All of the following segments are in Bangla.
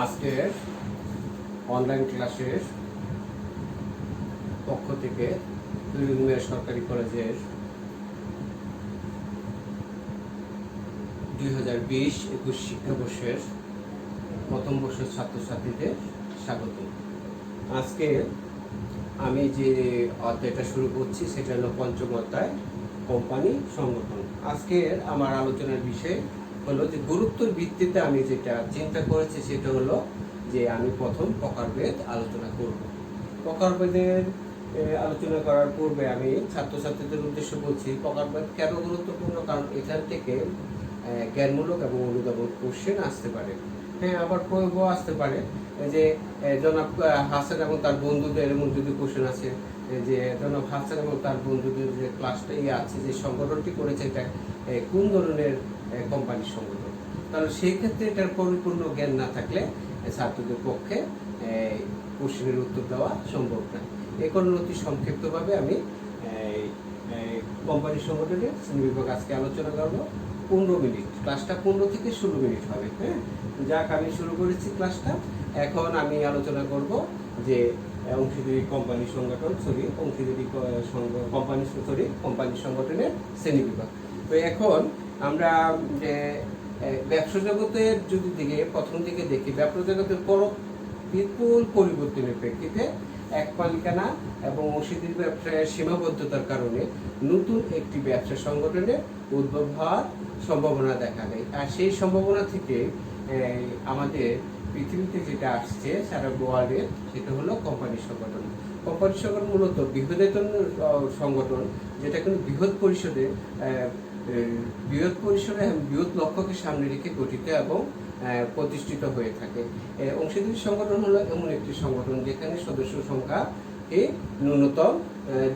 আজকের অনলাইন ক্লাসের পক্ষ থেকে তুলিমিয়া সরকারি কলেজের 2020-21 শিক্ষাবর্ষের প্রথম বর্ষের ছাত্রছাত্রীদের স্বাগত। আজকে আমি যে অধ্যায়টা শুরু করছি সেটা হলো পঞ্চম অধ্যায়, কোম্পানি সংগঠন। আজকের আমার আলোচনার বিষয় হলো যে গুরুত্বের ভিত্তিতে আমি যেটা চিন্তা করেছি সেটা হলো যে আমি প্রথম প্রকারভেদ আলোচনা করব। প্রকারভেদের আলোচনা করার পূর্বে আমি ছাত্রছাত্রীদের উদ্দেশ্য বলছি প্রকারভেদ কেন গুরুত্বপূর্ণ, কারণ এখান থেকে জ্ঞানমূলক এবং অনুধাবন কোশ্চেন আসতে পারে। আবার প্রয়োগও আসতে পারে যে জনাব হাসান এবং তার বন্ধুদের, এমন যদি কোশ্চেন আছে যে জনাব হাসান এবং তার বন্ধুদের যে ক্লাসটা আছে, যে সংগঠনটি করেছে এটা কোন ধরনের কোম্পানির সংগঠন, তাহলে সেই ক্ষেত্রে এটার পরিপূর্ণ জ্ঞান না থাকলে ছাত্রদের পক্ষে কোশ্চেনের উত্তর দেওয়া সম্ভব নয়। এই কারণে অতি সংক্ষিপ্তভাবে আমি কোম্পানি সংগঠনের শ্রেণীবিভাগ আজকে আলোচনা করবো। 15 মিনিট, ক্লাসটা 15 থেকে 16 মিনিট হবে। যাক, আমি শুরু করেছি ক্লাসটা। এখন আমি আলোচনা করব যে অংশীদারি কোম্পানি সংগঠন, কোম্পানি সংগঠনের শ্রেণীবিভাগ। তো এখন আমরা ব্যবসা জগতের যদি প্রথম দিকে দেখি, ব্যবসা জগতের বিপুল পরিবর্তনের প্রেক্ষিতে এক মালিকানা এবং অংশীদারি ব্যবসায়ের সীমাবদ্ধতার কারণে নতুন একটি ব্যবসা সংগঠনের উদ্ভব হওয়ার সম্ভাবনা দেখা দেয়। আর সেই সম্ভাবনা থেকে আমাদের পৃথিবীতে যেটা আসছে সারা ওয়ার্ল্ডে, সেটা হলো কোম্পানি সংগঠন। কোম্পানি সংগঠন মূলত বৃহদায়তন সংগঠন, যেটা কিন্তু বৃহৎ পরিসরে বৃহৎ লক্ষ্যকে সামনে রেখে গঠিত এবং প্রতিষ্ঠিত হয়ে থাকে। অংশীদারি সংগঠন হলো এমন একটি সংগঠন যেখানে সদস্য সংখ্যা ন্যূনতম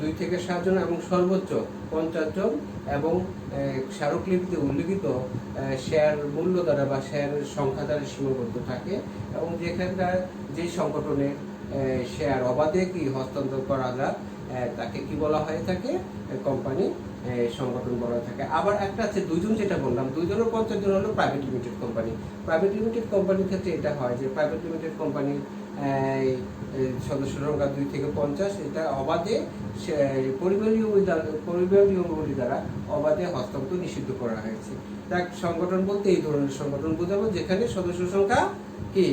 2 থেকে 7 জন এবং সর্বোচ্চ 50 জন এবং স্মারকলিপিতে উল্লিখিত শেয়ার মূল্য দ্বারা বা শেয়ারের সংখ্যা দ্বারা সীমাবদ্ধ থাকে, এবং যেখানকার যে সংগঠনের শেয়ার অবাধে হস্তান্তর করা যায় তাকে কি বলা হয়ে থাকে, কোম্পানি সংগঠন বলা থাকে। আবার একটা আছে 2 জন, যেটা বললাম 2 জনের 50 জন হলো private limited company. Private limited কোম্পানির ক্ষেত্রে এটা হয় যে প্রাইভেট লিমিটেড কোম্পানির সদস্য সংখ্যা 2 থেকে 50, এটা অবাধে পরিবাহী নিয়মাবলী দ্বারা অবাধে হস্তান্তর নিষিদ্ধ করা হয়েছে। তার সংগঠন বলতে এই ধরনের সংগঠন বোঝাবো যেখানে সদস্য সংখ্যা কি,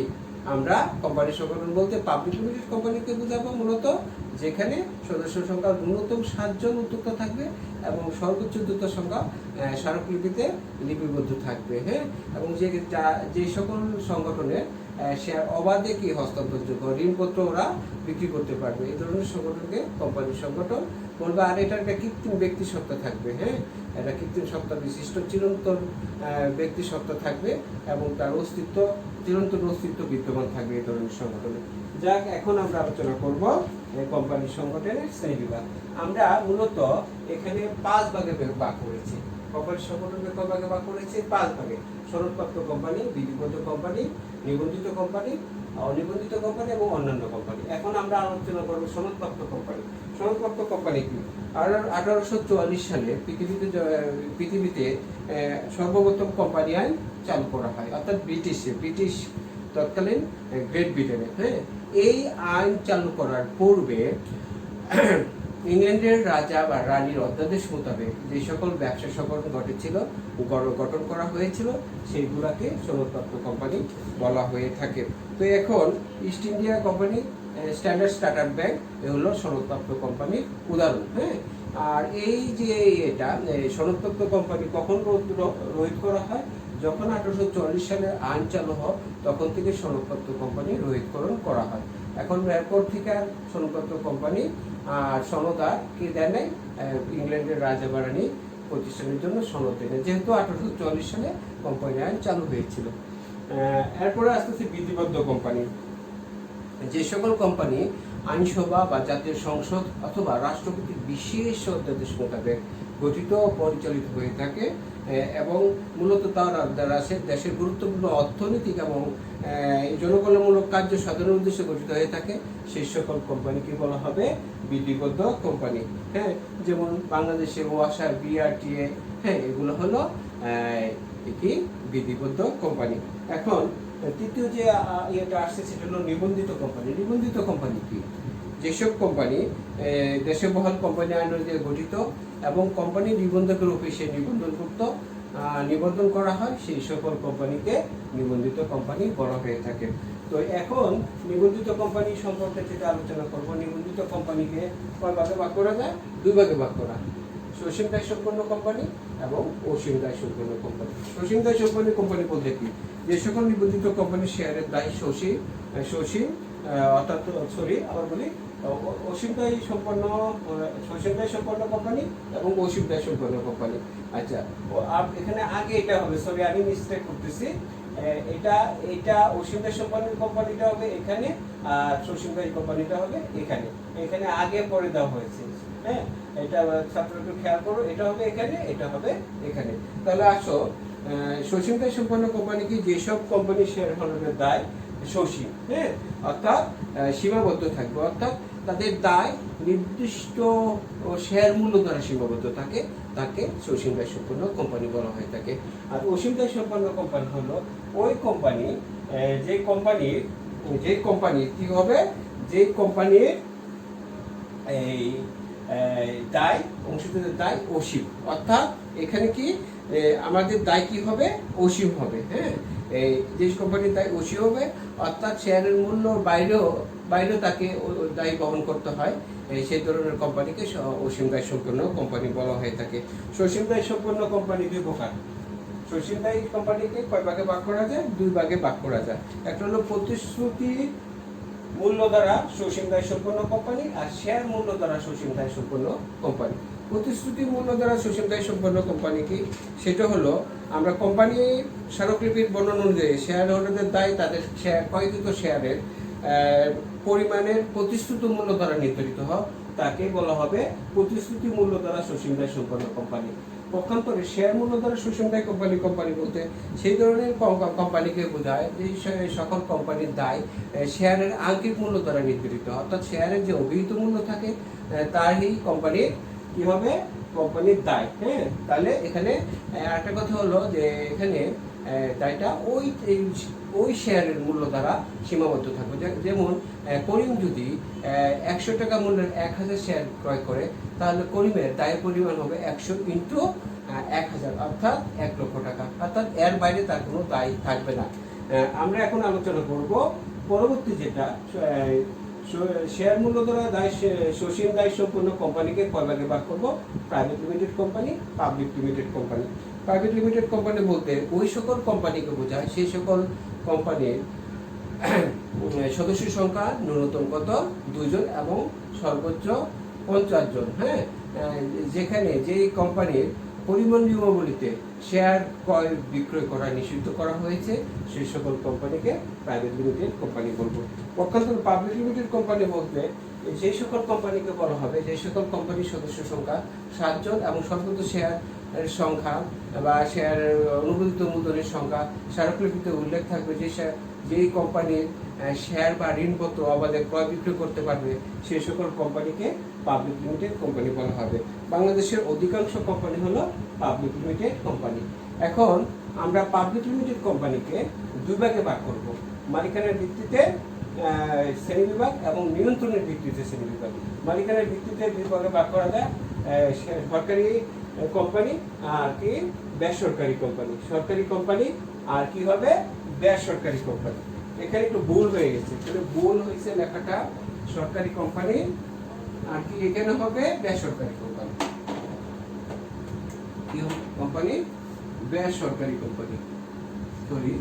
আমরা কোম্পানি সংগঠন বলতে পাবলিক লিমিটেড কোম্পানিকে বোঝাবো মূলত যেখানে সদস্য সংখ্যা ন্যূনতম 7 জন উদ্যোক্তা থাকবে এবং সর্বোচ্চ উদ্যোক্তা সংখ্যা স্মারকলিপিতে লিপিবদ্ধ থাকবে। এবং যে সকল সংগঠনের শেয়ার অবাধে হস্তান্তরযোগ্য, ঋণপত্র ওরা বিক্রি করতে পারবে, এই ধরনের সংগঠনকে কোম্পানি সংগঠন বলবে। আর এটার একটা কৃত্রিম ব্যক্তি সত্তা থাকবে। এটা কৃত্রিম সত্তা বিশিষ্ট চিরন্তন ব্যক্তি সত্তা থাকবে এবং তার চিরন্তন অস্তিত্ব বিদ্যমান থাকবে এই ধরনের সংগঠনে। যাক, এখন আমরা আলোচনা করব কোম্পানি সংগঠনের শ্রেণীবিভাগ। আমরা মূলত এখানে 5 ভাগে ভাগ করেছি। কোম্পানি সংগঠনকে কয় ভাগে ভাগ করেছি? 5 ভাগে। সনদপ্রাপ্ত কোম্পানি, বিধিবদ্ধ কোম্পানি, নিবন্ধিত কোম্পানি, অনিবন্ধিত কোম্পানি এবং অন্যান্য কোম্পানি। এখন আমরা আলোচনা করব সনদপ্রাপ্ত কোম্পানি। সনদপ্রাপ্ত কোম্পানি কি? 1844 সালে পৃথিবীতে সর্বপ্রথম কোম্পানি আইন চালু করা হয়, অর্থাৎ ব্রিটিশ তৎকালীন গ্রেট ব্রিটেনে। এই আইন চালু করার পূর্বে ইংল্যান্ডের রাজা বা রানীর অধ্যাদেশ মোতাবেক যে সকল ব্যবসা সংগঠন গঠন করা হয়েছিল সেইগুলাকে সনদপ্রাপ্ত কোম্পানি বলা হয়ে থাকে। তো এখন East India company, standard chartered bank, এ হলো সনদপ্রাপ্ত কোম্পানির উদাহরণ। আর এই যে এটা সনদপ্রাপ্ত কোম্পানি কখন রহিত করা হয়? যখন 1844 সালে আইন চালু হয় তখন থেকে সনদপ্রাপ্ত কোম্পানি রহিতকরণ করা হয়। এখন এরপর থেকে সনদপ্রাপ্ত কোম্পানি সনদ আর কি দেয় নাই, ইংল্যান্ডের রাজা বা রানী প্রতিষ্ঠানের জন্য সনদ দেয় না, যেহেতু 1844 সালে কোম্পানি আইন চালু হয়েছিল। এরপরে আসতেছে বিধিবদ্ধ কোম্পানি। যে সকল কোম্পানি আইনসভা বা জাতীয় সংসদ অথবা রাষ্ট্রপতির বিশেষ অধ্যাদেশ মোতাবেক গঠিত ও পরিচালিত হয়ে থাকে এবং মূলত তারা দেশের গুরুত্বপূর্ণ অর্থনৈতিক এবং জনকল্যাণমূলক কার্য সাধনের উদ্দেশ্যে গঠিত হয়ে থাকে, সেই সকল কোম্পানিকে বলা হবে বিধিবদ্ধ কোম্পানি। যেমন বাংলাদেশে ওয়াসা, বিআরটিএ, এগুলো হলো কি বিধিবদ্ধ কোম্পানি। এখন তৃতীয় যে ইয়েটা আসছে সেটা হলো নিবন্ধিত কোম্পানি। নিবন্ধিত কোম্পানি কি? যেসব কোম্পানি দেশে বহাল কোম্পানি আইন অনুযায়ী গঠিত এবং কোম্পানি নিবন্ধকের অফিসে নিবন্ধন করা হয়, সেই সকল কোম্পানিকে নিবন্ধিত কোম্পানি বলা হয়ে থাকে। তো এখন নিবন্ধিত কোম্পানি সম্পর্কে যেটা আলোচনা করব, নিবন্ধিত কোম্পানিকে কয় ভাগে ভাগ করা যায়? দুই ভাগে ভাগ করা, সসীম দায় সম্পন্ন কোম্পানি এবং অসীম দায় সম্পন্ন কোম্পানি। সসীম দায় সম্পন্ন কোম্পানি বলতে কি? যে সকল নিবন্ধিত কোম্পানির শেয়ারের দায় সসীম অর্থাৎ আবার বলি অসীম দায় সম্পন্ন কোম্পানি এবং অসীম দায় সম্পন্ন কোম্পানি। আচ্ছা, এখানে আগে এটা হবে, আমি মিস্টেক করতেছি, এটা অসীম দায় সম্পন্ন কোম্পানিটা হবে এখানে, আর সসীম দায় কোম্পানিটা হবে এখানে আগে পরে দেওয়া হয়েছে। হ্যাঁ, এটা ছাত্রকে খেয়াল করো, এটা হবে এখানে, এটা হবে এখানে। তাহলে আসো, সসীম দায় সম্পন্ন কোম্পানি কি? যেসব কোম্পানির শেয়ার হোল্ডারের দায় সসীম, হ্যাঁ, অর্থাৎ সীমাবদ্ধ থাকবে, অর্থাৎ তাদের দায় নির্দিষ্ট শেয়ার মূল্য দ্বারা সীমাবদ্ধ থাকে, তাকে সসীম দায় সম্পন্ন কোম্পানি বলা হয়ে থাকে। আর অসীম দায় সম্পন্ন কোম্পানি হলো ওই কোম্পানি যে কোম্পানি কি হবে, যে কোম্পানির এই দায় অংশীদারদের দায় অসীম, অর্থাৎ এখানে কি আমাদের দায় কি হবে? অসীম হবে। হ্যাঁ, এই যে কোম্পানির দায় অসীম হবে, অর্থাৎ শেয়ারের মূল্য বাইরেও তাকে দায় বহন করতে হয়, সেই ধরনের কোম্পানিকে অসীম দায় সম্পন্ন কোম্পানি বলা হয়ে থাকে। সসীম দায় সম্পন্ন কোম্পানি দুই প্রকার। সসীম দায় কোম্পানিকে কয় ভাগে ভাগ করা যায়? দুই ভাগে ভাগ করা যায়। একটা হলো প্রতিশ্রুতি মূল্য দ্বারা সসীম দায় সম্পন্ন কোম্পানি, আর শেয়ার মূল্য দ্বারা সসীম দায় সম্পন্ন কোম্পানি। প্রতিশ্রুতি মূল্য দ্বারা সসীম দায় সম্পন্ন কোম্পানি কি? সেটা হলো আমরা কোম্পানি স্মারকলিপির বর্ণনা অনুযায়ী শেয়ার হোল্ডারদের দায় তাদের ক্রয়কৃত শেয়ারের পরিমাণের প্রতিশ্রুতি মূল্য দ্বারা নির্ধারিত হয়, তাকে বলা হবে প্রতিশ্রুতি মূল্য দ্বারা সসীম দায় সম্পন্ন কোম্পানি। পক্ষান্তরে শেয়ার মূল্য দ্বারা সসীম দায় কোম্পানি বলতে সেই ধরনের কোম্পানিকে বোঝায় যে সকল কোম্পানির দায় শেয়ারের আংকিক মূল্য দ্বারা নির্ধারিত, অর্থাৎ শেয়ারের যে অভিহিত মূল্য থাকে তারই কোম্পানির কি হবে? কোম্পানির দায়। হ্যাঁ, তাহলে এখানে একটা কথা হলো যে এখানে দায়টা ওই শেয়ারের মূল্য দ্বারা সীমাবদ্ধ থাকবে। যেমন করিম যদি 100 টাকা মূল্যের 1000 শেয়ার ক্রয় করে, তাহলে করিমের দায়ের পরিমাণ হবে 100 ইন্টু 1000, অর্থাৎ 1 লক্ষ টাকা, অর্থাৎ এর বাইরে তার কোনো দায় থাকবে না। আমরা এখন আলোচনা করব পরবর্তী যেটা শেয়ার মূল্য দ্বারা সসীম দায় সম্পন্ন কোম্পানিকে কয় ভাগে ভাগ করব? Private limited company, public limited company. Private limited company বলতে ওই সকল কোম্পানিকে বোঝায় সেই সকল কোম্পানির সদস্য সংখ্যা ন্যূনতম কত? 2 জন এবং সর্বোচ্চ 50 জন। হ্যাঁ, যেখানে যেই কোম্পানির পরিমাণ নিয়মাবলীতে শেয়ার ক্রয় বিক্রয় করা নিষিদ্ধ করা হয়েছে, সেই সকল কোম্পানিকে প্রাইভেট লিমিটেড কোম্পানি বলবো। পক্ষান্তরে পাবলিক লিমিটেড কোম্পানি বলতে সেই সকল কোম্পানিকে বলা হবে যে সকল কোম্পানির সদস্য সংখ্যা 7 জন এবং সর্বোচ্চ শেয়ার সংখ্যা বা শেয়ার অনুমোদিত মূলধনের সংখ্যা স্মারকলিপিতে উল্লেখ থাকবে, যেই কোম্পানির শেয়ার বা ঋণপত্র অবাধে ক্রয় বিক্রয় করতে পারবে সেই সকল কোম্পানিকে পাবলিক লিমিটেড কোম্পানি বলা হবে। বাংলাদেশের অধিকাংশ কোম্পানি হলো পাবলিক লিমিটেড কোম্পানি। এখন আমরা পাবলিক লিমিটেড কোম্পানিকে দুই ভাগে ভাগ করব, মালিকানার ভিত্তিতে শ্রেণীবিভাগ এবং নিয়ন্ত্রণের ভিত্তিতে শ্রেণীবিভাগ। মালিকানার ভিত্তিতে দুই ভাগে ভাগ করা যায়, সরকারি কোম্পানি আর কি বেসরকারি কোম্পানি। সরকারি কোম্পানি আর কি হবে? বেসরকারি কোম্পানি। এখানে একটু ভুল হয়ে গেছে, তাহলে ভুল হয়েছে লেখাটা সরকারি কোম্পানি আর কি এখানে হবে বেসরকারি কোম্পানি। কি কোম্পানি? বেসরকারি কোম্পানি, সরি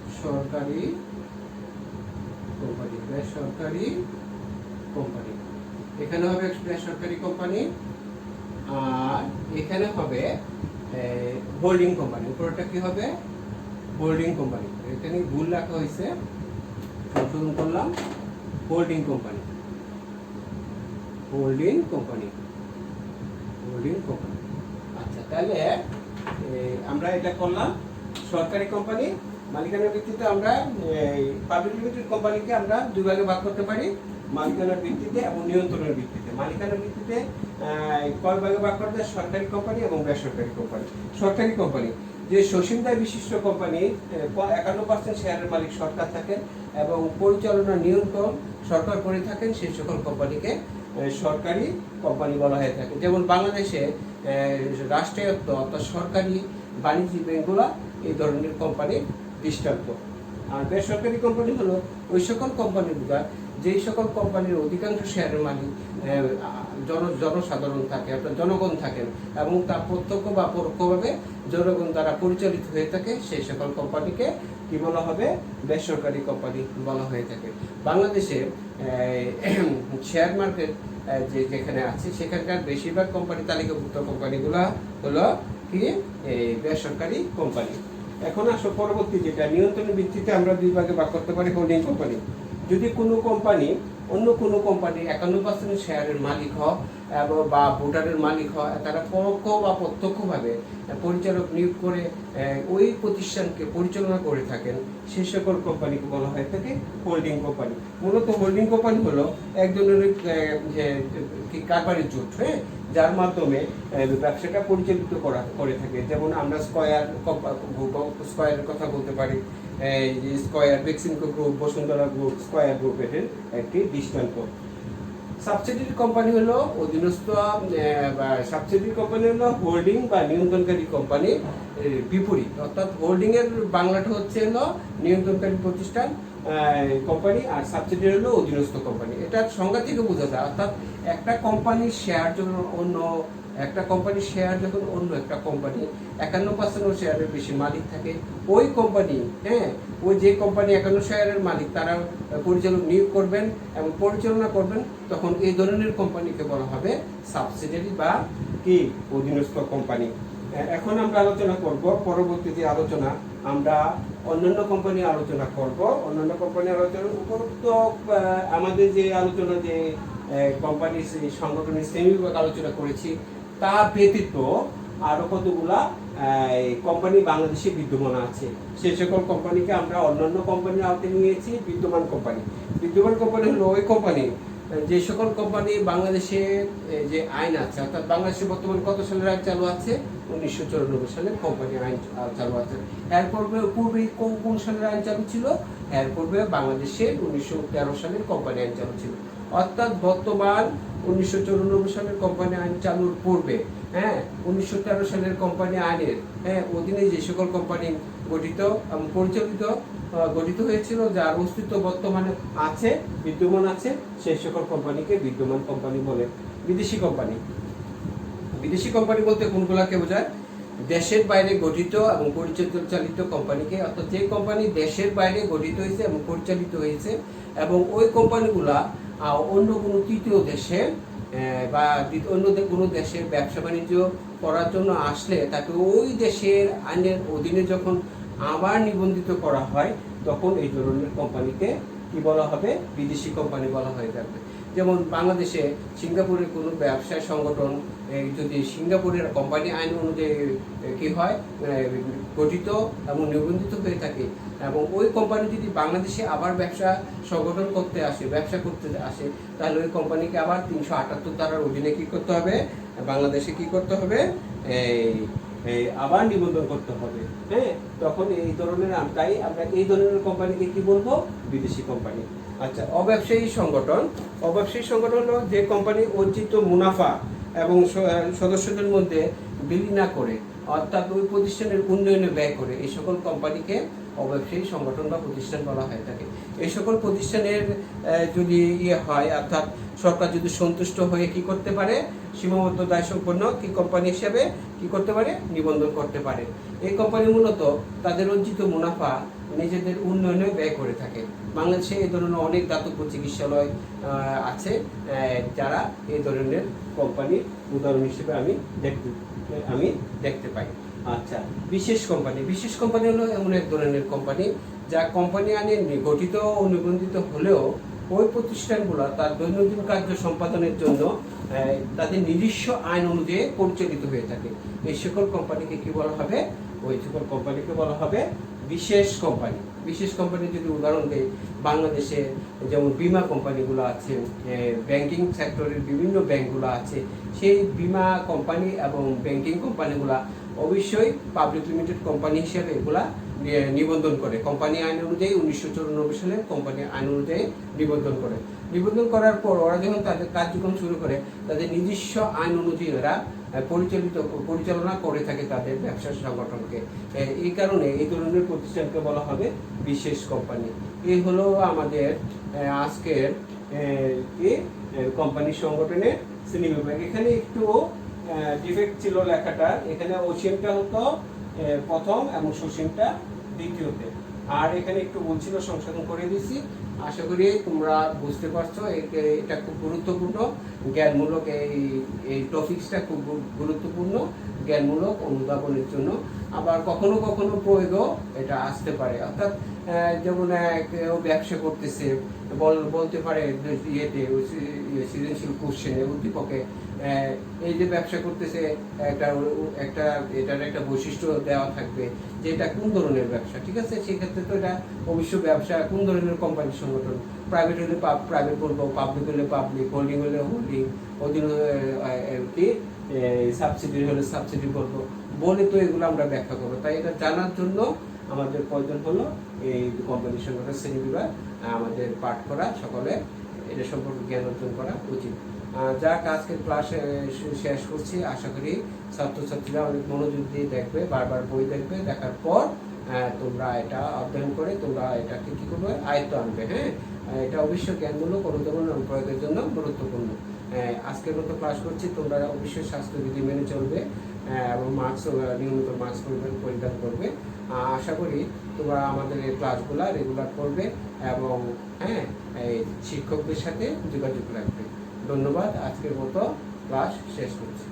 বেসরকারি কোম্পানি। বেসরকারি কোম্পানি এখানে হবে বেসরকারি কোম্পানি, আর এখানে হবে হোল্ডিং কোম্পানি। উপরটা কি হবে? Holding company. এখানে ভুল লেখা হয়েছে, সংশোধন করলাম, holding company. Holding company, holding company. আচ্ছা, তাহলে আমরা এটা করলাম সরকারি কোম্পানি। মালিকানার ভিত্তিতে আমরা পাবলিক লিমিটেড কোম্পানিকে আমরা দুই ভাগে ভাগ করতে পারি, মালিকানার ভিত্তিতে এবং নিয়ন্ত্রণের ভিত্তিতে। মালিকানার ভিত্তিতে কয় ভাগে ভাগ করতে? সরকারি কোম্পানি এবং বেসরকারি কোম্পানি। সরকারি কোম্পানি যে সসীমদায় বিশিষ্ট কোম্পানি 51% শেয়ারের মালিক সরকার থাকেন এবং পরিচালনা নিয়ন্ত্রণ সরকার করে থাকেন, সেই সকল কোম্পানিকে সরকারি কোম্পানি বলা হয়ে থাকে। যেমন বাংলাদেশে রাষ্ট্রায়ত্ত অর্থাৎ সরকারি বাণিজ্যিক ব্যাংকগুলো এই ধরনের কোম্পানির দৃষ্টান্ত। আর বেসরকারি কোম্পানি হলো ওই সকল কোম্পানিগুলো যেই সকল কোম্পানির অধিকাংশ শেয়ারের মালিক জনসাধারণ থাকে, অর্থাৎ জনগণ থাকেন এবং তা প্রত্যক্ষ বা পরোক্ষভাবে জনগণ দ্বারা পরিচালিত হয়ে থাকে, সেই সকল কোম্পানিকে কি বলা হবে? বেসরকারি কোম্পানি বলা হয়ে থাকে। বাংলাদেশে শেয়ার মার্কেট যেখানে আছে সেখানকার বেশিরভাগ কোম্পানি তালিকাভুক্ত কোম্পানিগুলো হলো কি বেসরকারি কোম্পানি। এখন আসো পরবর্তী যেটা নিয়ন্ত্রণের ভিত্তিতে আমরা দুই ভাগে ভাগ করতে পারি হোল্ডিং কোম্পানি। যদি কোনো কোম্পানি অন্য কোনো কোম্পানি 51% শেয়ারের মালিক হয় এবং বা ভোটারের মালিক হয়, তারা পরোক্ষ বা প্রত্যক্ষভাবে পরিচালক নিয়োগ করে ওই প্রতিষ্ঠানকে পরিচালনা করে থাকেন, সেই সকল কোম্পানিকে বলা হয়ে থাকে হোল্ডিং কোম্পানি। মূলত হোল্ডিং কোম্পানি হলো এক ধরনের কারবারি জোট, হ্যাঁ, যার মাধ্যমে ব্যবসাটা পরিচালিত করে থাকে। যেমন আমরা স্কয়ারের কথা বলতে পারি, square, Beximco group, Bashundhara group, square group এর একটি দৃষ্টান্ত। সাবসিডিয়ারি কোম্পানি হলো অধীনস্থ সাবসিডিয়ারি কোম্পানি হলো হোল্ডিং বা নিয়ন্ত্রণকারী কোম্পানি বিপরীত, অর্থাৎ হোল্ডিং এর বাংলাটা হচ্ছে হলো নিয়ন্ত্রণকারী প্রতিষ্ঠান কোম্পানি, আর সাবসিডিয়ারি হলো অধীনস্থ কোম্পানি। এটার সংজ্ঞা থেকে বোঝা যায়, অর্থাৎ একটা কোম্পানির শেয়ার যখন অন্য একটা কোম্পানি 51% শেয়ারের বেশি মালিক থাকে, ওই কোম্পানি, হ্যাঁ, ওই যে কোম্পানি 51 শেয়ারের মালিক তারা পরিচালক নিয়োগ করবেন এবং পরিচালনা করবেন, তখন এই ধরনের কোম্পানিকে বলা হবে সাবসিডিয়ারি বা কি অধীনস্থ কোম্পানি। এখন আমরা আলোচনা করব, পরবর্তী যে আলোচনা আমরা অন্যান্য কোম্পানি আলোচনা করব। অন্যান্য কোম্পানি আলোচনার উপরোক্ত আমাদের যে আলোচনা যে কোম্পানি সংগঠনের শ্রেণীবিভাগ আলোচনা করেছি, তা ব্যতীত আরো কতগুলা কোম্পানি বাংলাদেশে বিদ্যমান আছে, সেই সকল কোম্পানিকে আমরা অন্যান্য কোম্পানির আওতায় নিয়েছি বিদ্যমান কোম্পানি। বিদ্যমান কোম্পানি হলো ওই কোম্পানি যে সকল কোম্পানি বাংলাদেশে যে আইন আছে, অর্থাৎ বাংলাদেশে বর্তমান কত সালের আইন চালু আছে? 1994 সালে কোম্পানি আইন চালু আছে। এর পূর্বে কোন সালের আইন চালু ছিল? এর পূর্বে বাংলাদেশের 1913 সালের কোম্পানি আইন চালু ছিল। অর্থাৎ বর্তমান 1994 সালের কোম্পানি আইন চালুর পূর্বে, হ্যাঁ, 1913 সালের কোম্পানি আইনের অধীনে যে সকল কোম্পানি গঠিত এবং গঠিত হয়েছিল, যার অস্তিত্ব বর্তমানে আছে, বিদ্যমান আছে, সেই সকল কোম্পানিকে বিদ্যমান কোম্পানি বলে। বিদেশি কোম্পানি বলতে কোনগুলাকে বোঝায়? দেশের বাইরে গঠিত এবং পরিচালিত কোম্পানিকে, অর্থাৎ যে কোম্পানি দেশের বাইরে গঠিত হয়েছে এবং পরিচালিত হয়েছে এবং ওই কোম্পানিগুলা অন্য কোনো তৃতীয় দেশে বা অন্য কোনো দেশের ব্যবসা বাণিজ্য করার জন্য আসলে তাকে ওই দেশের আইনের অধীনে যখন আবার নিবন্ধিত করা হয়, তখন এই ধরনের কোম্পানিকে কি বলা হবে? বিদেশি কোম্পানি বলা হয়ে থাকবে। যেমন বাংলাদেশে সিঙ্গাপুরের কোনো ব্যবসায় সংগঠন যদি সিঙ্গাপুরের কোম্পানি আইন অনুযায়ী কি হয় গঠিত এবং নিবন্ধিত হয়ে থাকে এবং ওই কোম্পানি যদি বাংলাদেশে আবার ব্যবসা করতে আসে, তাহলে ওই কোম্পানিকে আবার 378 ধারার অধীনে কি করতে হবে? বাংলাদেশে কি করতে হবে? আবার নিবন্ধন করতে হবে, হ্যাঁ। তখন এই ধরনের তাই আমরা এই ধরনের কোম্পানিকে কি বলবো? বিদেশি কোম্পানি। আচ্ছা, অব্যবসায়ী সংগঠন হলো যে কোম্পানি অর্জিত মুনাফা এবং সদস্যদের মধ্যে বিলি না করে, অর্থাৎ ওই প্রতিষ্ঠানের উন্নয়নে ব্যয় করে, এই সকল কোম্পানিকে অব্যবসায়ী সংগঠন বা প্রতিষ্ঠান বলা হয়ে থাকে। এই সকল প্রতিষ্ঠানের যদি হয়, অর্থাৎ সরকার যদি সন্তুষ্ট হয়ে কি করতে পারে? সীমাবদ্ধ দায় সম্পন্ন কি কোম্পানি হিসেবে কি করতে পারে? নিবন্ধন করতে পারে। এই কোম্পানি মূলত তাদের অর্জিত মুনাফা নিজেদের উন্নয়নে ব্যয় করে থাকে। বাংলাদেশে এই ধরনের অনেক দাতব্য চিকিৎসালয় আছে, যারা এই ধরনের কোম্পানির উদাহরণ হিসেবে আমি দেখতে পাই। আচ্ছা, বিশেষ কোম্পানি হলো এমন এক ধরনের কোম্পানি যা কোম্পানি আইনে গঠিত ও নিবন্ধিত হলেও ওই প্রতিষ্ঠানগুলো তার দৈনন্দিন কার্য সম্পাদনের জন্য তাদের নিজস্ব আইন অনুযায়ী পরিচালিত হয়ে থাকে। এই সকল কোম্পানিকে কি বলা হবে? ওই সকল কোম্পানিকে বলা হবে বিশেষ কোম্পানি। যদি উদাহরণ দেই, বাংলাদেশে যেমন বীমা কোম্পানিগুলো আছে, ব্যাংকিং সেক্টরের বিভিন্ন ব্যাংকগুলো আছে, সেই বীমা কোম্পানি এবং ব্যাংকিং কোম্পানিগুলা অবশ্যই পাবলিক লিমিটেড কোম্পানি হিসেবে এগুলা নিবন্ধন করে। কোম্পানি আইন অনুযায়ী 1994 সালে কোম্পানি আইন অনুযায়ী নিবন্ধন করার পর ওরা যখন তাদের কার্যক্রম শুরু করে, তাদের নিজস্ব আইন অনুযায়ী ওরা পরিচালনা করে থাকে তাদের ব্যবসা সংগঠনকে। এই কারণে এই ধরনের প্রতিষ্ঠানকে বলা হবে বিশেষ কোম্পানি। এই হলো আমাদের আজকের কোম্পানি সংগঠনের শ্রেণীবিভাগ। এখানে একটু ডিফেক্ট ছিল লেখাটা, এখানে অসীমটা হতো প্রথম এবং সসীমটা দ্বিতীয়তে, আর এখানে একটু ভুল ছিল, সংশোধন করে দিয়েছি। আশা করি তোমরা বুঝতে পারছো। এটা খুব গুরুত্বপূর্ণ জ্ঞানমূলক, এই টপিকসটা খুব গুরুত্বপূর্ণ জ্ঞানমূলক অনুধাবনের জন্য। আবার কখনো কখনো প্রয়োগও এটা আসতে পারে। অর্থাৎ যেমন কেউ ব্যবসা করতেছে, বলতে পারে ইয়েতে সৃজনশীল কোশ্চেনে উদ্দীপকে এই যে ব্যবসা করতেছে এটার একটা বৈশিষ্ট্য দেওয়া থাকবে যে এটা কোন ধরনের ব্যবসা, ঠিক আছে? সেক্ষেত্রে তো এটা অবশ্য ব্যবসা কোন ধরনের কোম্পানি সংগঠন, প্রাইভেট হলে প্রাইভেট বলবো, পাবলিক হলে পাবলিক, হোল্ডিং হলে হোল্ডিং, অধীন সাবসিডি হলে সাবসিডি বলবো, বলে তো এগুলো আমরা ব্যাখ্যা করবো। তাই এটা জানার জন্য আমাদের প্রয়োজন হলো এই কোম্পানি সংগঠন শ্রেণীবিভাগ আমাদের পাঠ করা, সকলে এটা সম্পর্কে জ্ঞান অর্জন করা উচিত। যাক, আজকের ক্লাস শেষ করছি। আশা করি ছাত্রছাত্রীরা অনেক মনোযোগ দিয়ে দেখবে, বারবার বই দেখবে, দেখার পর তোমরা এটা অধ্যয়ন করে তোমরা এটাকে কি করবে, আয়ত্ত আনবে। হ্যাঁ, এটা অবশ্যই জ্ঞানমূলক অনুধাবন এবং প্রয়োগের জন্য গুরুত্বপূর্ণ। আজকের মতো ক্লাস করছি, তোমরা অবশ্যই স্বাস্থ্যবিধি মেনে চলবে এবং নিয়মিত মাস্ক পরিধান করবে। আশা করি তোমরা আমাদের এই ক্লাসগুলো রেগুলার করবে এবং শিক্ষকদের সাথে যোগাযোগ রাখবে। ধন্যবাদ। আজকের মতো ক্লাস শেষ করছি।